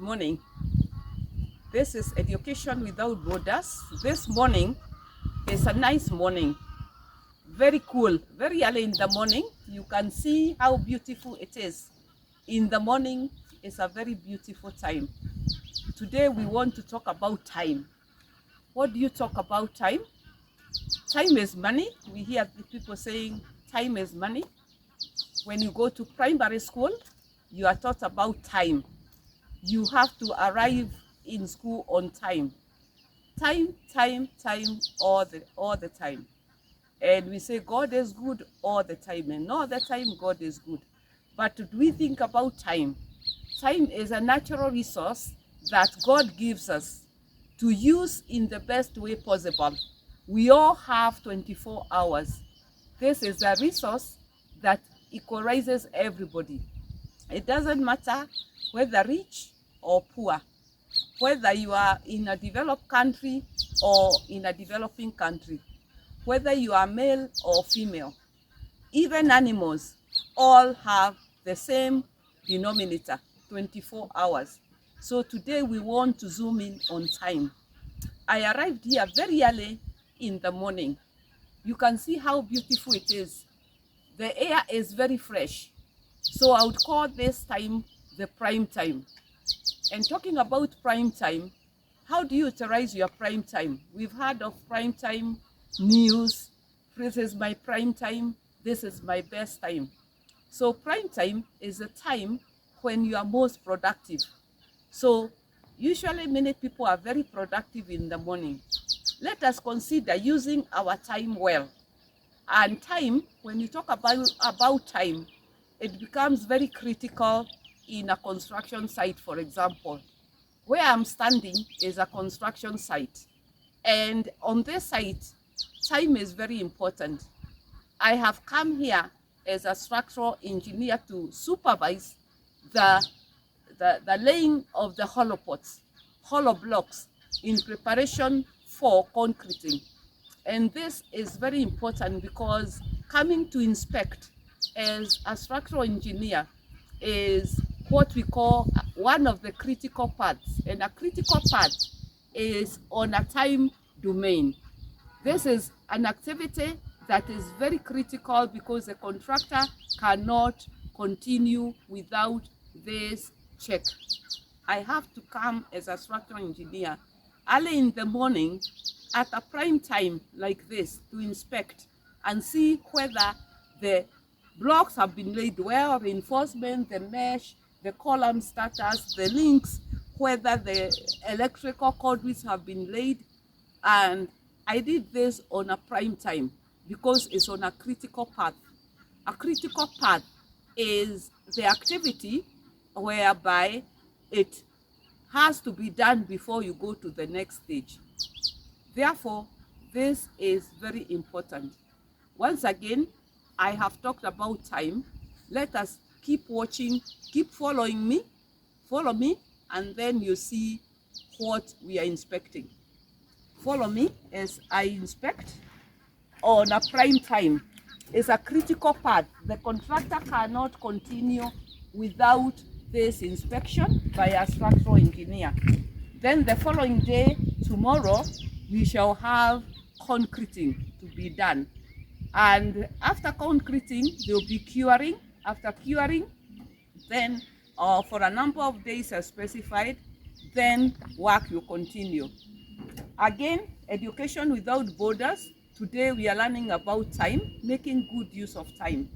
morning. This is Education Without Borders. This morning is a nice morning. Very cool. Very early in the morning. You can see how beautiful it is. In the morning is a very beautiful time. Today we want to talk about time. What do you talk about time? Time is money. We hear people saying time is money. When you go to primary school, you are taught about time. You have to arrive in school on time. Time, all the time. And we say God is good all the time, and all the time God is good. But do we think about time? Time is a natural resource that God gives us to use in the best way possible. We all have 24 hours. This is a resource that equalizes everybody. It doesn't matter whether rich or poor, whether you are in a developed country or in a developing country, whether you are male or female, even animals all have the same denominator, 24 hours. So today we want to zoom in on time. I arrived here very early in the morning. You can see how beautiful it is. The air is very fresh. So I would call this time the prime time. And talking about prime time, how do you utilize your prime time? We've heard of prime time news. This is my prime time. This is my best time. So prime time is a time when you are most productive. So usually many people are very productive in the morning. Let us consider using our time well. And time, when you talk about time, it becomes very critical in a construction site, for example. Where I'm standing is a construction site. And on this site, time is very important. I have come here as a structural engineer to supervise the laying of the hollow pots, hollow blocks in preparation for concreting. And this is very important because coming to inspect as a structural engineer is what we call one of the critical parts. And a critical part is on a time domain. This is an activity that is very critical because the contractor cannot continue without this check. I have to come as a structural engineer early in the morning at a prime time like this to inspect and see whether the blocks have been laid well, reinforcement, the mesh, the column status, the links, whether the electrical conduits have been laid. And I did this on a prime time because it's on a critical path. A critical path is the activity whereby it has to be done before you go to the next stage. Therefore, this is very important. Once again, I have talked about time. Let us keep watching, keep following me, follow me, and then you see what we are inspecting. Follow me as I inspect on a prime time. It's a critical part. The contractor cannot continue without this inspection by a structural engineer. Then the following day, tomorrow, we shall have concreting to be done. And after concreting, there will be curing. After curing, then for a number of days as specified, then work will continue. Again, Education Without Borders. Today we are learning about time, making good use of time.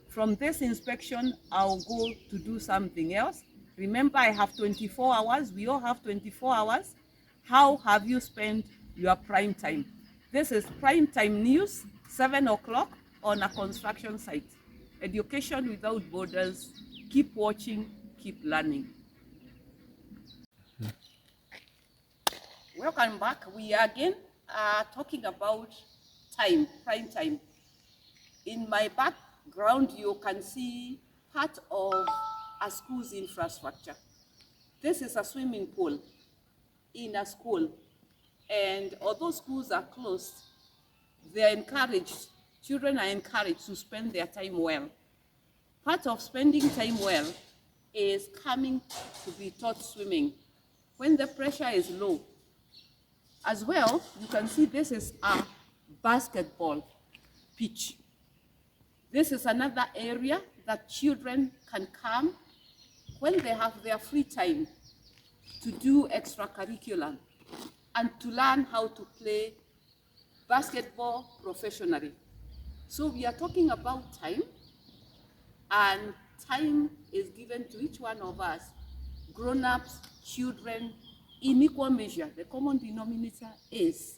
From this inspection, I'll go to do something else. Remember, I have 24 hours. We all have 24 hours. How have you spent your prime time? This is prime time news, 7 o'clock on a construction site. Education Without Borders. Keep watching, keep learning. Welcome back. We are again talking about time, prime time. In my background, you can see part of a school's infrastructure. This is a swimming pool in a school. And although schools are closed, they are encouraged, children are encouraged to spend their time well. Part of spending time well is coming to be taught swimming. when the pressure is low. As well, you can see this is a basketball pitch. This is another area that children can come when they have their free time to do extracurricular and to learn how to play basketball professionally. So we are talking about time, and time is given to each one of us, grown-ups, children, in equal measure. The common denominator is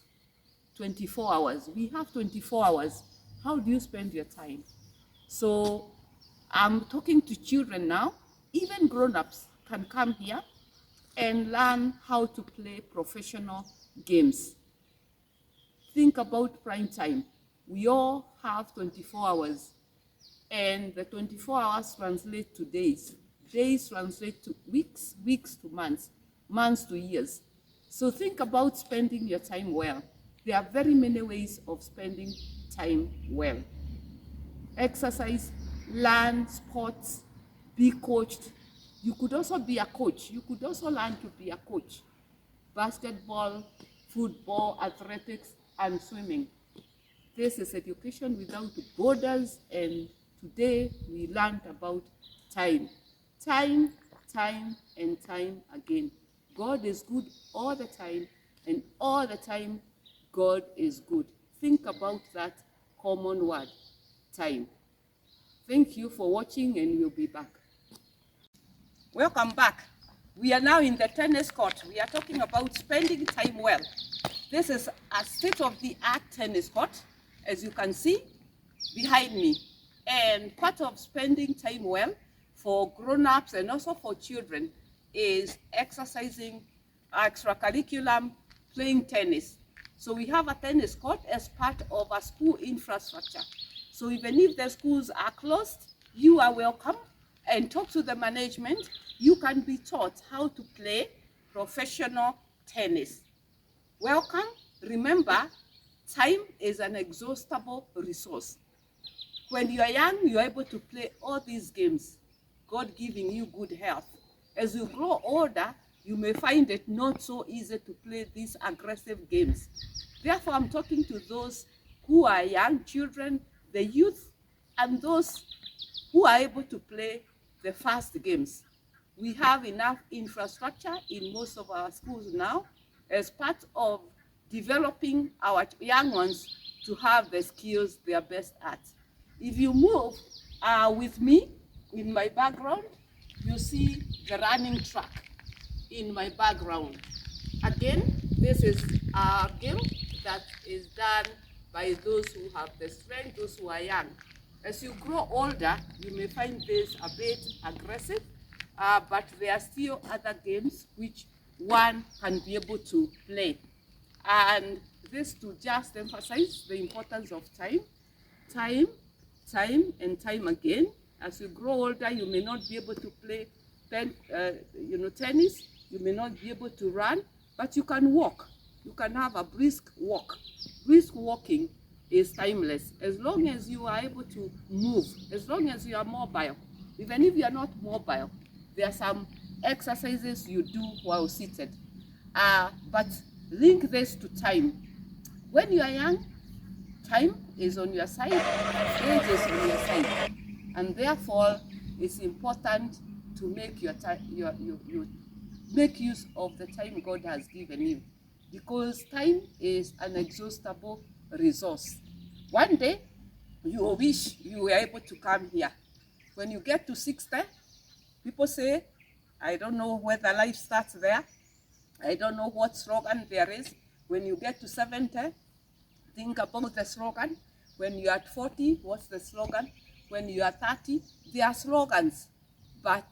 24 hours. We have 24 hours. How do you spend your time? So I'm talking to children now. Even grown-ups can come here and learn how to play professional games. Think about prime time. We all have 24 hours, and the 24 hours translate to days. Days translate to weeks, weeks to months, months to years. So think about spending your time well. There are very many ways of spending time well. Exercise, learn sports, be coached. You could also be a coach. You could also learn to be a coach. Basketball, football, athletics, and swimming. This is education without borders, and today we learned about time. Time, time, and time again. God is good all the time, and all the time God is good. Think about that common word, time. Thank you for watching, and we'll be back. Welcome back. We are now in the tennis court. We are talking about spending time well. This is a state-of-the-art tennis court, as you can see behind me. And part of spending time well for grown-ups and also for children is exercising, extracurriculum, playing tennis. So we have a tennis court as part of a school infrastructure. So even if the schools are closed, you are welcome, and talk to the management. You can be taught how to play professional tennis. Welcome. Remember, time is an exhaustible resource. When you are young, you are able to play all these games, God giving you good health. As you grow older, you may find it not so easy to play these aggressive games. Therefore, I'm talking to those who are young children, the youth, and those who are able to play the fast games. We have enough infrastructure in most of our schools now as part of developing our young ones to have the skills they are best at. If you move with me in my background, you see the running track in my background. Again, this is a game that is done by those who have the strength, those who are young. As you grow older, you may find this a bit aggressive, but there are still other games which one can be able to play. And this to just emphasize the importance of time, time, time, and time again. As you grow older, you may not be able to play tennis, you may not be able to run, but you can walk. You can have a brisk walk. Brisk walking is timeless. As long as you are able to move, as long as you are mobile. Even if you are not mobile, there are some exercises you do while seated. But link this to time. When you are young, time is on your side, age is on your side, and therefore it's important to make your time, you make use of the time God has given you, because time is an inexhaustible resource. One day you will wish you were able to come here. When you get to 60, people say, I don't know whether life starts there. I don't know what slogan there is. When you get to 70, think about the slogan. When you are at 40, what's the slogan? When you are 30, there are slogans, but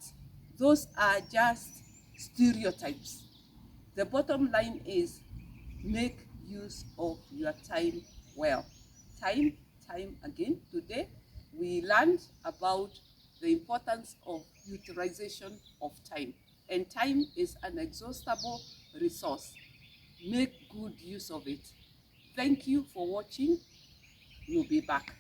those are just stereotypes. The bottom line is make use of your time well. Time, time again. Today, we learned about the importance of utilization of time. And time is an inexhaustible resource. Make good use of it. Thank you for watching. We'll be back.